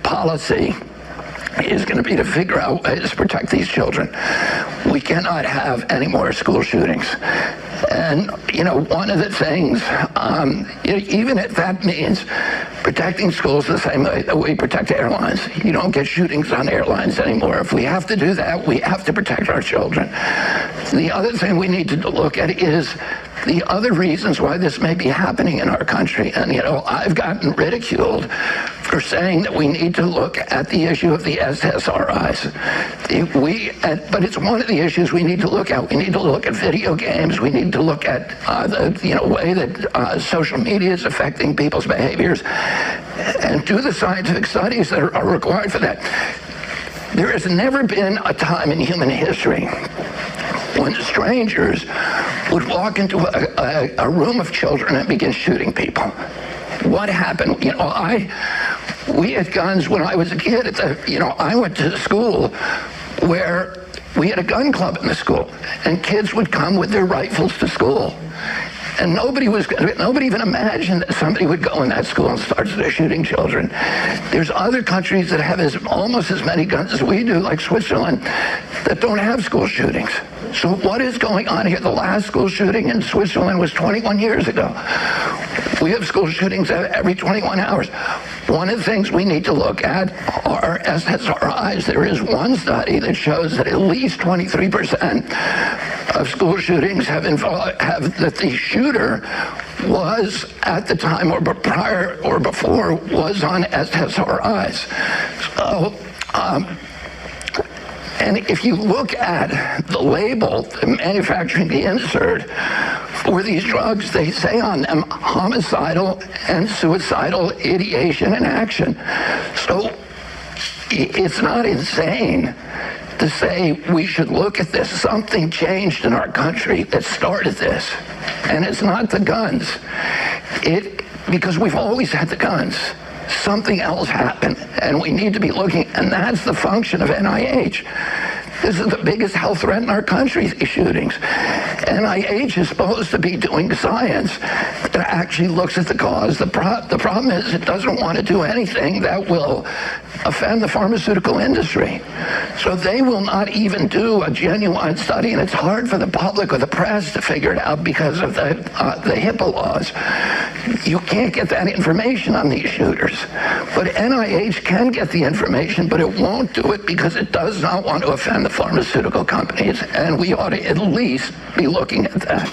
policy is going to be to figure out ways to protect these children. We cannot have any more school shootings. And, one of the things, even if that means protecting schools the same way that we protect airlines, you don't get shootings on airlines anymore. If we have to do that, we have to protect our children. The other thing we need to look at is the other reasons why this may be happening in our country. And, I've gotten ridiculed for saying that we need to look at the issue of the SSRIs. But it's one of the issues we need to look at. We need to look at video games. We need to look at the way that social media is affecting people's behaviors and do the scientific studies that are required for that. There has never been a time in human history when strangers would walk into a room of children and begin shooting people. What happened? We had guns when I was a kid. I went to school where we had a gun club in the school, and kids would come with their rifles to school. And nobody even imagined that somebody would go in that school and start shooting children. There's other countries that have almost as many guns as we do, like Switzerland, that don't have school shootings. So what is going on here? The last school shooting in Switzerland was 21 years ago. We have school shootings every 21 hours. One of the things we need to look at are SSRIs. There is one study that shows that at least 23% of school shootings have that the shooter was at the time or prior or before was on SSRIs. So, and if you look at the label, the manufacturing the insert for these drugs, they say on them homicidal and suicidal ideation and action. So it's not insane to say we should look at this. Something changed in our country that started this, and it's not the guns. Because we've always had the guns. Something else happened, and we need to be looking, and that's the function of NIH. This is the biggest health threat in our country, these shootings. NIH is supposed to be doing science that actually looks at the cause. The problem is it doesn't want to do anything that will offend the pharmaceutical industry. So they will not even do a genuine study, and it's hard for the public or the press to figure it out because of the HIPAA laws. You can't get that information on these shooters. But NIH can get the information, but it won't do it because it does not want to offend the pharmaceutical companies, and we ought to at least be looking at that.